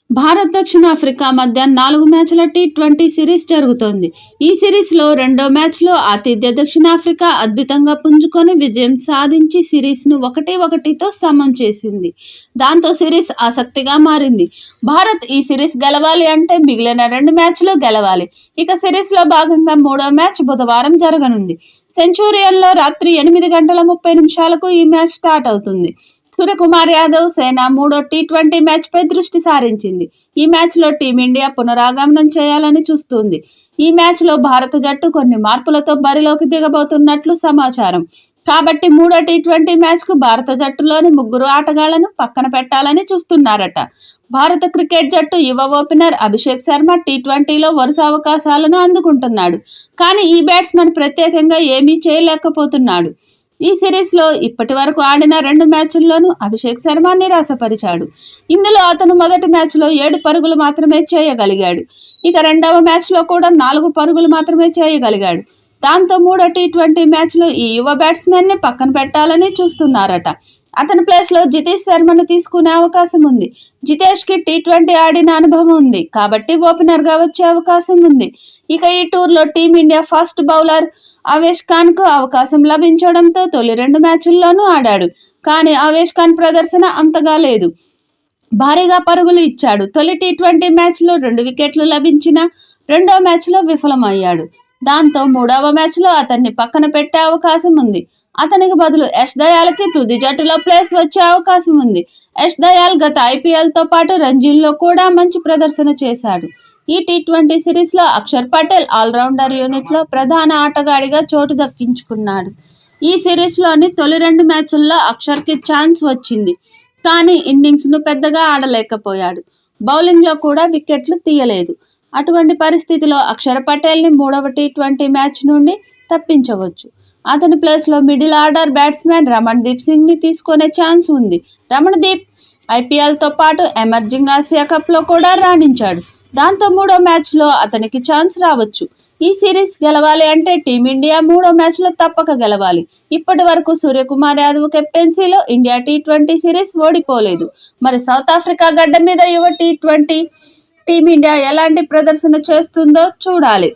భారత్ దక్షిణాఫ్రికా మధ్య 4 మ్యాచ్ల టీ20 సిరీస్ జరుగుతోంది. ఈ సిరీస్లో రెండో మ్యాచ్లో ఆతిథ్య దక్షిణాఫ్రికా అద్భుతంగా పుంజుకొని విజయం సాధించి సిరీస్ను 1-1తో సమం చేసింది. దాంతో సిరీస్ ఆసక్తిగా మారింది. భారత్ ఈ సిరీస్ గెలవాలి అంటే మిగిలిన 2 మ్యాచ్లు గెలవాలి. ఇక సిరీస్లో భాగంగా మూడో మ్యాచ్ బుధవారం జరగనుంది. సెంచూరియన్లో రాత్రి 8:30 ఈ మ్యాచ్ స్టార్ట్ అవుతుంది. సూర్యకుమార్ యాదవ్ సేన మూడో టీ20 మ్యాచ్పై దృష్టి సారించింది. ఈ మ్యాచ్లో టీమిండియా పునరాగమనం చేయాలని చూస్తుంది. ఈ మ్యాచ్లో భారత జట్టు కొన్ని మార్పులతో బరిలోకి దిగబోతున్నట్లు సమాచారం. కాబట్టి మూడో టీ20 మ్యాచ్కు భారత జట్టులోని 3 ఆటగాళ్లను పక్కన పెట్టాలని చూస్తున్నారట. భారత క్రికెట్ జట్టు యువ ఓపెనర్ అభిషేక్ శర్మ టీ20లో వరుస అవకాశాలను అందుకుంటున్నాడు. కానీ ఈ బ్యాట్స్మన్ ప్రత్యేకంగా ఏమీ చేయలేకపోతున్నాడు. ఈ సిరీస్లో ఇప్పటి వరకు ఆడిన 2 మ్యాచ్ల్లోనూ అభిషేక్ శర్మ నిరాశపరిచాడు. ఇందులో అతను మొదటి మ్యాచ్లో 7 పరుగులు మాత్రమే చేయగలిగాడు. ఇక రెండవ మ్యాచ్లో కూడా 4 పరుగులు మాత్రమే చేయగలిగాడు. దాంతో మూడో టీ20 మ్యాచ్లో ఈ యువ బ్యాట్స్మెన్ని పక్కన పెట్టాలని చూస్తున్నారట. అతని ప్లేస్లో జితేష్ శర్మను తీసుకునే అవకాశం ఉంది. జితేష్కి టీ20 ఆడిన అనుభవం ఉంది కాబట్టి ఓపెనర్గా వచ్చే అవకాశం ఉంది. ఇక ఈ టూర్లో టీమిండియా ఫాస్ట్ బౌలర్ అవేష్ ఖాన్కు అవకాశం లభించడంతో తొలి 2 మ్యాచ్ల్లోనూ ఆడాడు. కానీ అవేష్ ఖాన్ ప్రదర్శన అంతగా లేదు. భారీగా పరుగులు ఇచ్చాడు. తొలి టీ20 మ్యాచ్లో 2 వికెట్లు లభించినా రెండో మ్యాచ్లో విఫలమయ్యాడు. దాంతో మూడవ మ్యాచ్లో అతన్ని పక్కన పెట్టే అవకాశం ఉంది. అతనికి బదులు యష్ దయాల్కి తుది జట్టులో ప్లేస్ వచ్చే అవకాశం ఉంది. యష్ దయాల్ గత ఐపీఎల్తో పాటు రంజీల్లో కూడా మంచి ప్రదర్శన చేశాడు. ఈ టీ20 సిరీస్లో అక్షర్ పటేల్ ఆల్రౌండర్ యూనిట్లో ప్రధాన ఆటగాడిగా చోటు దక్కించుకున్నాడు. ఈ సిరీస్లోని తొలి 2 మ్యాచ్ల్లో అక్షర్కి ఛాన్స్ వచ్చింది. కానీ ఇన్నింగ్స్ను పెద్దగా ఆడలేకపోయాడు. బౌలింగ్లో కూడా వికెట్లు తీయలేదు. అటువంటి పరిస్థితిలో అక్షర్ పటేల్ని మూడవ టీ20 మ్యాచ్ నుండి తప్పించవచ్చు. అతని ప్లేస్లో మిడిల్ ఆర్డర్ బ్యాట్స్మెన్ రమణ్దీప్ సింగ్ని తీసుకునే ఛాన్స్ ఉంది. రమణ్దీప్ ఐపీఎల్తో పాటు ఎమర్జింగ్ ఆసియా కప్లో కూడా రాణించాడు. దాంతో మూడో మ్యాచ్లో అతనికి ఛాన్స్ రావచ్చు. ఈ సిరీస్ గెలవాలి అంటే టీమిండియా మూడో మ్యాచ్లో తప్పక గెలవాలి. ఇప్పటి వరకు సూర్యకుమార్ యాదవ్ కెప్టెన్సీలో ఇండియా టీ20 సిరీస్ ఓడిపోలేదు. మరి సౌత్ ఆఫ్రికా గడ్డ మీద యువ టీ20 టీమిండియా ఎలాంటి ప్రదర్శన చేస్తుందో చూడాలి.